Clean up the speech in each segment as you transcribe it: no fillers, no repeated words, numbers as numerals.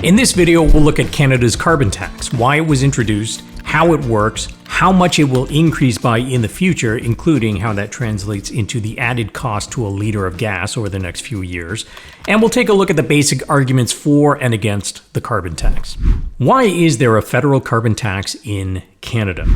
In this video, we'll look at Canada's carbon tax, why it was introduced, how it works, how much it will increase by in the future, including how that translates into the added cost to a liter of gas over the next few years, and we'll take a look at the basic arguments for and against the carbon tax. Why is there a federal carbon tax in Canada?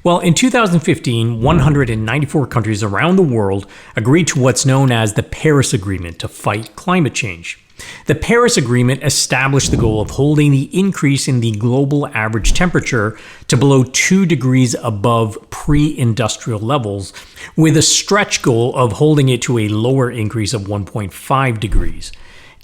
Well, in 2015, 194 countries around the world agreed to what's known as the Paris Agreement to fight climate change. The Paris Agreement established the goal of holding the increase in the global average temperature to below 2 degrees above pre-industrial levels, with a stretch goal of holding it to a lower increase of 1.5 degrees.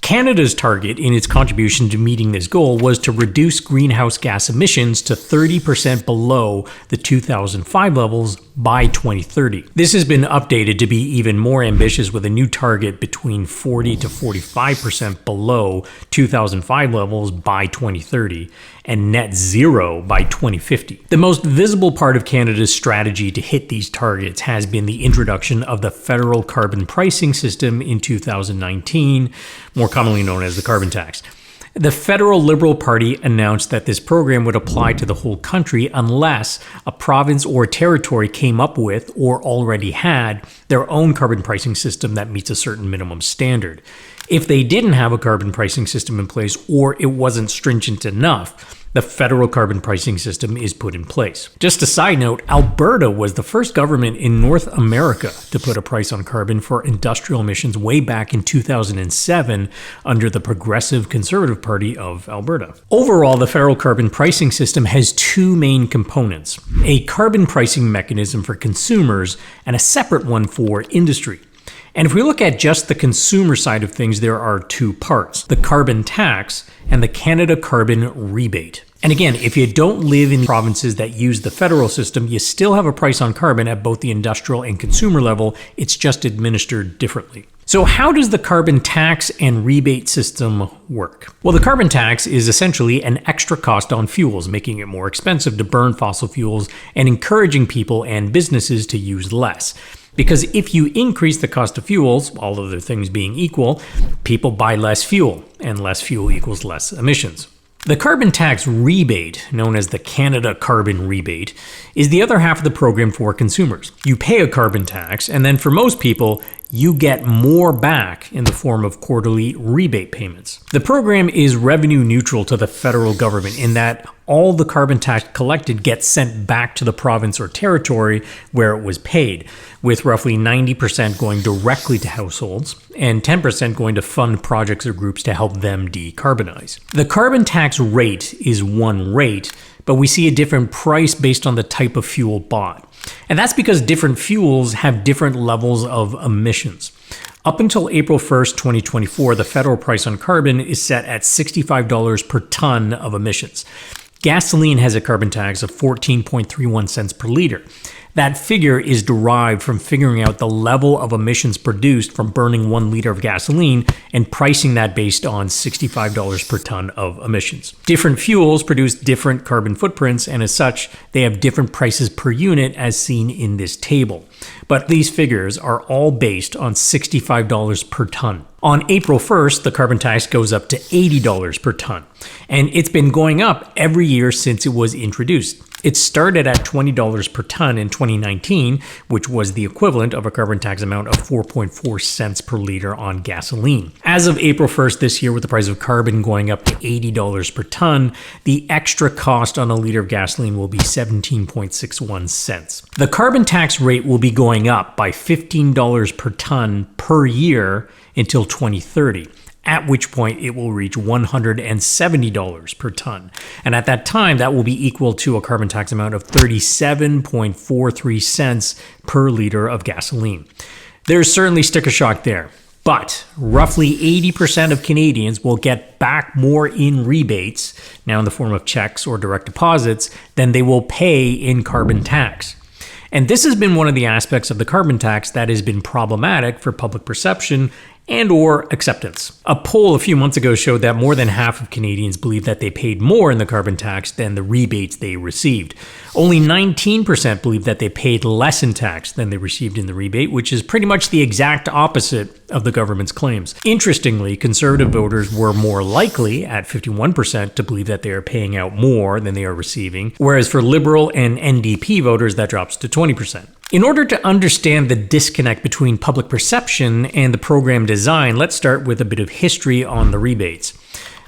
Canada's target in its contribution to meeting this goal was to reduce greenhouse gas emissions to 30% below the 2005 levels by 2030. This has been updated to be even more ambitious with a new target between 40 to 45% below 2005 levels by 2030 and net zero by 2050. The most visible part of Canada's strategy to hit these targets has been the introduction of the federal carbon pricing system in 2019, more commonly known as the carbon tax. The federal Liberal Party announced that this program would apply to the whole country unless a province or territory came up with or already had their own carbon pricing system that meets a certain minimum standard. If they didn't have a carbon pricing system in place or it wasn't stringent enough, the federal carbon pricing system is put in place. Just a side note, Alberta was the first government in North America to put a price on carbon for industrial emissions way back in 2007 under the Progressive Conservative Party of Alberta. Overall, the federal carbon pricing system has two main components: a carbon pricing mechanism for consumers and a separate one for industry. And if we look at just the consumer side of things, there are two parts: the carbon tax and the Canada Carbon Rebate. And again, if you don't live in provinces that use the federal system, you still have a price on carbon at both the industrial and consumer level. It's just administered differently. So how does the carbon tax and rebate system work? Well, the carbon tax is essentially an extra cost on fuels, making it more expensive to burn fossil fuels and encouraging people and businesses to use less. Because if you increase the cost of fuels, all other things being equal, people buy less fuel, and less fuel equals less emissions. The carbon tax rebate, known as the Canada Carbon Rebate, is the other half of the program for consumers. You pay a carbon tax, and then for most people, you get more back in the form of quarterly rebate payments. The program is revenue neutral to the federal government in that all the carbon tax collected gets sent back to the province or territory where it was paid, with roughly 90% going directly to households and 10% going to fund projects or groups to help them decarbonize. The carbon tax rate is one rate, but we see a different price based on the type of fuel bought. And that's because different fuels have different levels of emissions. Up until April 1st, 2024, the federal price on carbon is set at $65 per ton of emissions. Gasoline has a carbon tax of 14.31 cents per liter. That figure is derived from figuring out the level of emissions produced from burning 1 liter of gasoline and pricing that based on $65 per ton of emissions. Different fuels produce different carbon footprints, and as such, they have different prices per unit as seen in this table. But these figures are all based on $65 per ton. On April 1st, the carbon tax goes up to $80 per ton, and it's been going up every year since it was introduced. It started at $20 per ton in 2019, which was the equivalent of a carbon tax amount of 4.4 cents per liter on gasoline. As of April 1st this year, with the price of carbon going up to $80 per ton, the extra cost on a liter of gasoline will be 17.61 cents. The carbon tax rate will be going up by $15 per ton per year until 2030. At which point it will reach $170 per ton. And at that time, that will be equal to a carbon tax amount of 37.43 cents per liter of gasoline. There's certainly sticker shock there, but roughly 80% of Canadians will get back more in rebates, now in the form of checks or direct deposits, than they will pay in carbon tax. And this has been one of the aspects of the carbon tax that has been problematic for public perception and or acceptance. A poll a few months ago showed that more than half of Canadians believe that they paid more in the carbon tax than the rebates they received. Only 19% believe that they paid less in tax than they received in the rebate, which is pretty much the exact opposite of the government's claims. Interestingly, conservative voters were more likely, at 51%, to believe that they are paying out more than they are receiving, whereas for Liberal and NDP voters, that drops to 20%. In order to understand the disconnect between public perception and the program design, let's start with a bit of history on the rebates.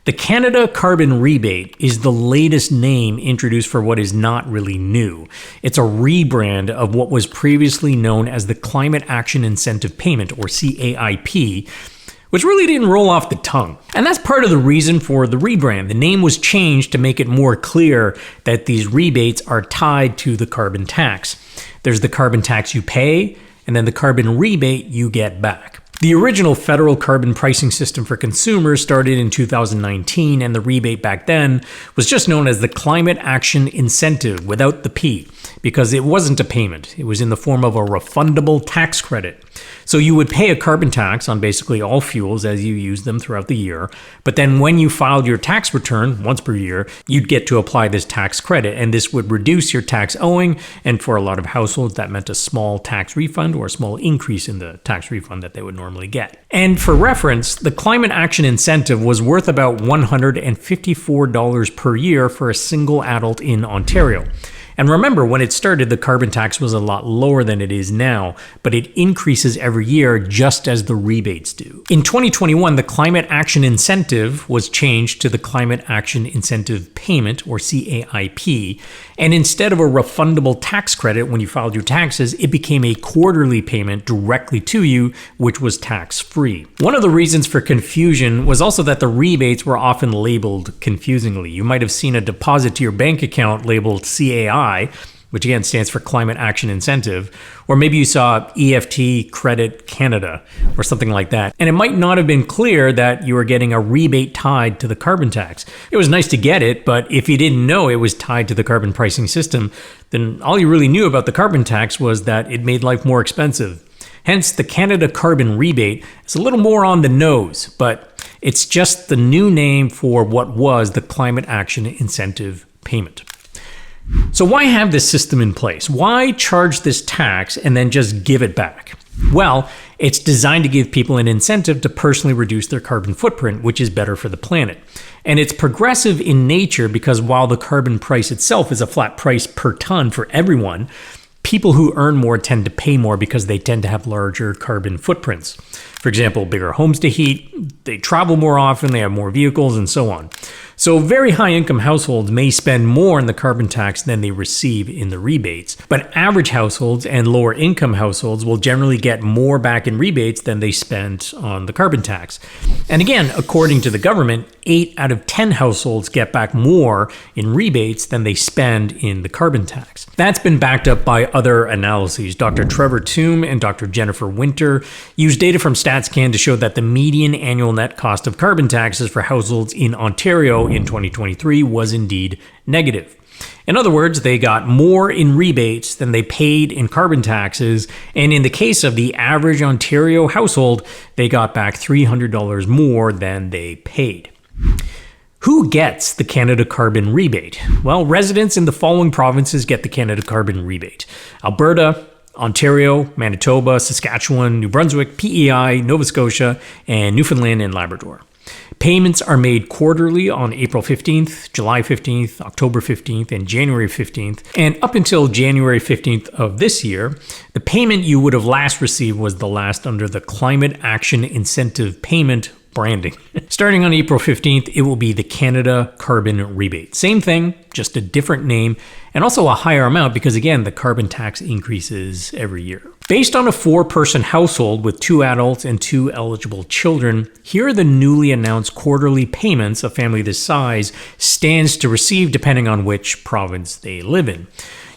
The Canada Carbon Rebate is the latest name introduced for what is not really new. It's a rebrand of what was previously known as the Climate Action Incentive Payment, or CAIP, which really didn't roll off the tongue. And that's part of the reason for the rebrand. The name was changed to make it more clear that these rebates are tied to the carbon tax. There's the carbon tax you pay, and then the carbon rebate you get back. The original federal carbon pricing system for consumers started in 2019, and the rebate back then was just known as the Climate Action Incentive without the P, because it wasn't a payment. It was in the form of a refundable tax credit. So you would pay a carbon tax on basically all fuels as you use them throughout the year, but then when you filed your tax return once per year, you'd get to apply this tax credit, and this would reduce your tax owing, and for a lot of households that meant a small tax refund or a small increase in the tax refund that they would normally get. And for reference, the Climate Action Incentive was worth about $154 per year for a single adult in Ontario. And remember, when it started, the carbon tax was a lot lower than it is now, but it increases every year just as the rebates do. In 2021, the Climate Action Incentive was changed to the Climate Action Incentive Payment, or CAIP, and instead of a refundable tax credit when you filed your taxes, it became a quarterly payment directly to you, which was tax-free. One of the reasons for confusion was also that the rebates were often labeled confusingly. You might have seen a deposit to your bank account labeled CAI, which again stands for Climate Action Incentive, or maybe you saw EFT Credit Canada or something like that. And it might not have been clear that you were getting a rebate tied to the carbon tax. It was nice to get it, but if you didn't know it was tied to the carbon pricing system, then all you really knew about the carbon tax was that it made life more expensive. Hence, the Canada Carbon Rebate is a little more on the nose, but it's just the new name for what was the Climate Action Incentive Payment. So why have this system in place? Why charge this tax and then just give it back? Well, it's designed to give people an incentive to personally reduce their carbon footprint, which is better for the planet. And it's progressive in nature because while the carbon price itself is a flat price per ton for everyone, people who earn more tend to pay more because they tend to have larger carbon footprints. For example, bigger homes to heat, they travel more often, they have more vehicles, and so on. So very high-income households may spend more in the carbon tax than they receive in the rebates, but average households and lower-income households will generally get more back in rebates than they spent on the carbon tax. And again, according to the government, 8 out of 10 households get back more in rebates than they spend in the carbon tax. That's been backed up by other analyses. Dr. Trevor Toome and Dr. Jennifer Winter used data from StatsCan to show that the median annual net cost of carbon taxes for households in Ontario in 2023 was indeed negative. In other words, they got more in rebates than they paid in carbon taxes, and in the case of the average Ontario household, they got back $300 more than they paid. Who gets the Canada Carbon Rebate? Well, residents in the following provinces get the Canada Carbon Rebate: Alberta, Ontario, Manitoba, Saskatchewan, New Brunswick, PEI, Nova Scotia, and Newfoundland and Labrador. Payments are made quarterly on April 15th, July 15th, October 15th, and January 15th. And up until January 15th of this year, the payment you would have last received was the last under the Climate Action Incentive Payment branding. Starting on April 15th, it will be the Canada Carbon Rebate. Same thing, just a different name, and also a higher amount because, again, the carbon tax increases every year. Based on a 4-person household with 2 adults and 2 eligible children, here are the newly announced quarterly payments a family this size stands to receive depending on which province they live in.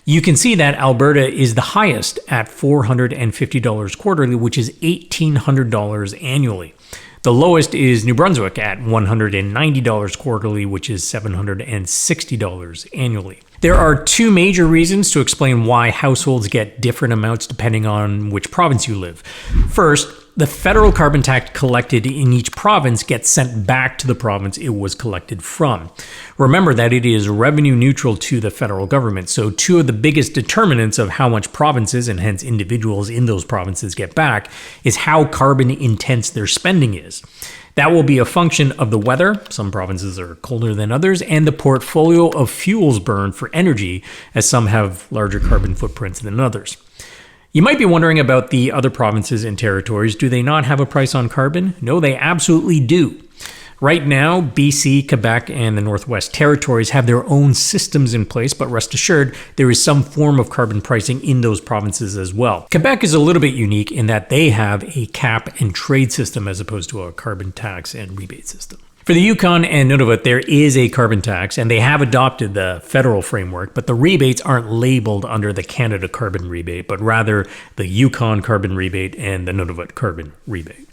You can see that Alberta is the highest at $450 quarterly, which is $1,800 annually. The lowest is New Brunswick at $190 quarterly, which is $760 annually. There are 2 major reasons to explain why households get different amounts depending on which province you live. First, The federal carbon tax collected in each province gets sent back to the province it was collected from. Remember that it is revenue neutral to the federal government, so two of the biggest determinants of how much provinces, and hence individuals in those provinces, get back is how carbon intense their spending is. That will be a function of the weather, some provinces are colder than others, and the portfolio of fuels burned for energy, as some have larger carbon footprints than others. You might be wondering about the other provinces and territories. Do they not have a price on carbon? No, they absolutely do. Right now, BC, Quebec, and the Northwest Territories have their own systems in place, but rest assured, there is some form of carbon pricing in those provinces as well. Quebec is a little bit unique in that they have a cap and trade system as opposed to a carbon tax and rebate system. For the Yukon and Nunavut, there is a carbon tax, and they have adopted the federal framework, but the rebates aren't labeled under the Canada Carbon Rebate, but rather the Yukon Carbon Rebate and the Nunavut Carbon Rebate.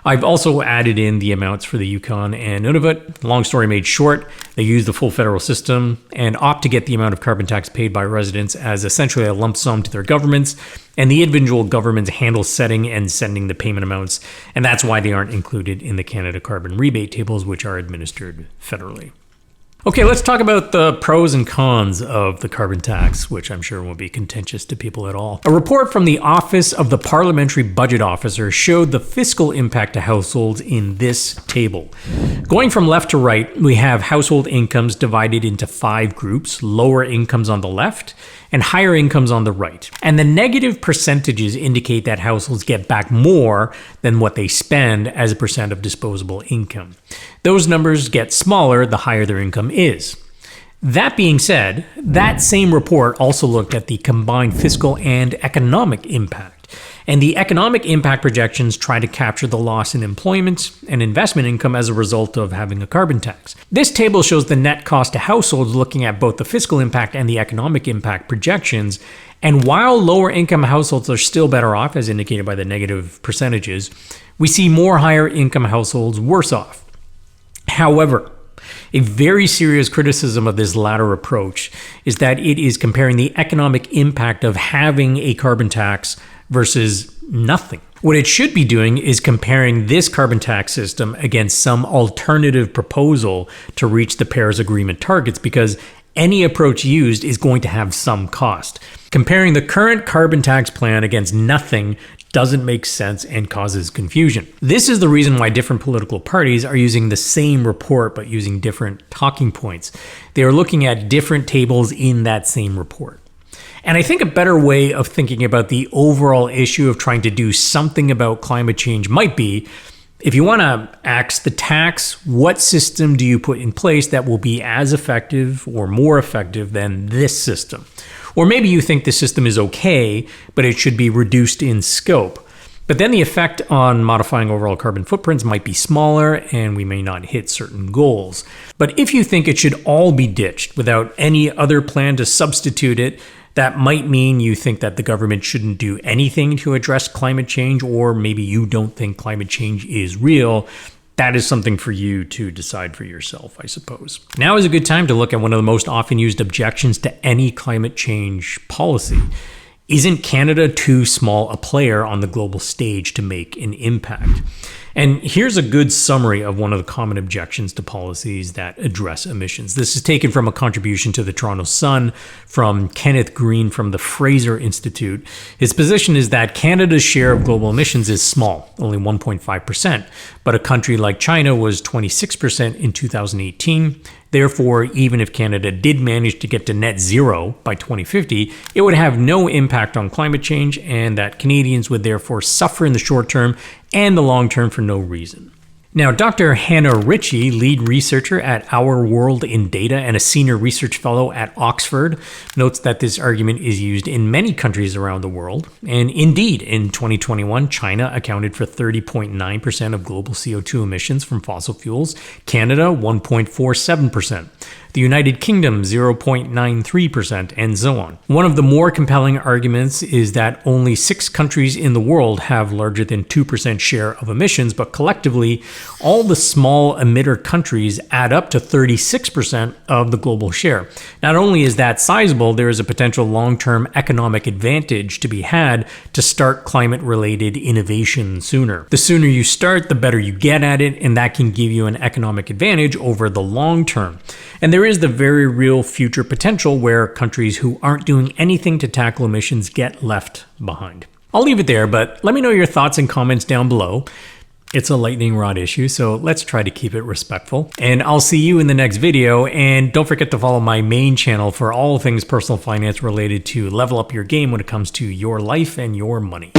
I've also added in the amounts for the Yukon and Nunavut. Long story made short, they use the full federal system and opt to get the amount of carbon tax paid by residents as essentially a lump sum to their governments, and the individual governments handle setting and sending the payment amounts, and that's why they aren't included in the Canada Carbon Rebate tables, which are administered federally. Okay, let's talk about the pros and cons of the carbon tax, which I'm sure won't be contentious to people at all. A report from the Office of the Parliamentary Budget Officer showed the fiscal impact to households in this table. Going from left to right, we have household incomes divided into 5 groups, lower incomes on the left and higher incomes on the right. And the negative percentages indicate that households get back more than what they spend as a percent of disposable income. Those numbers get smaller the higher their income is. That being said, that same report also looked at the combined fiscal and economic impact. And the economic impact projections try to capture the loss in employment and investment income as a result of having a carbon tax. This table shows the net cost to households looking at both the fiscal impact and the economic impact projections. And while lower income households are still better off, as indicated by the negative percentages, we see more higher income households worse off. However, a very serious criticism of this latter approach is that it is comparing the economic impact of having a carbon tax versus nothing. What it should be doing is comparing this carbon tax system against some alternative proposal to reach the Paris Agreement targets, because any approach used is going to have some cost. Comparing the current carbon tax plan against nothing doesn't make sense and causes confusion. This is the reason why different political parties are using the same report but using different talking points. They are looking at different tables in that same report. And I think a better way of thinking about the overall issue of trying to do something about climate change might be, if you want to axe the tax, what system do you put in place that will be as effective or more effective than this system? Or maybe you think the system is okay, but it should be reduced in scope. But then the effect on modifying overall carbon footprints might be smaller and we may not hit certain goals. But if you think it should all be ditched without any other plan to substitute it, that might mean you think that the government shouldn't do anything to address climate change, or maybe you don't think climate change is real. That is something for you to decide for yourself, I suppose. Now is a good time to look at one of the most often used objections to any climate change policy. Isn't Canada too small a player on the global stage to make an impact? And here's a good summary of one of the common objections to policies that address emissions. This is taken from a contribution to the Toronto Sun from Kenneth Green from the Fraser Institute. His position is that Canada's share of global emissions is small, only 1.5%, but a country like China was 26% in 2018. Therefore, even if Canada did manage to get to net zero by 2050, it would have no impact on climate change, and that Canadians would therefore suffer in the short term and the long term for no reason. Now, Dr. Hannah Ritchie, lead researcher at Our World in Data and a senior research fellow at Oxford, notes that this argument is used in many countries around the world. And indeed, in 2021, China accounted for 30.9% of global CO2 emissions from fossil fuels, Canada 1.47%. The United Kingdom 0.93%, and so on. One of the more compelling arguments is that only 6 countries in the world have larger than 2% share of emissions, but collectively, all the small emitter countries add up to 36% of the global share. Not only is that sizable, there is a potential long-term economic advantage to be had to start climate-related innovation sooner. The sooner you start, the better you get at it, and that can give you an economic advantage over the long term. And there is the very real future potential where countries who aren't doing anything to tackle emissions get left behind. I'll leave it there, but let me know your thoughts and comments down below. It's a lightning rod issue, so let's try to keep it respectful. And I'll see you in the next video, and don't forget to follow my main channel for all things personal finance related to level up your game when it comes to your life and your money.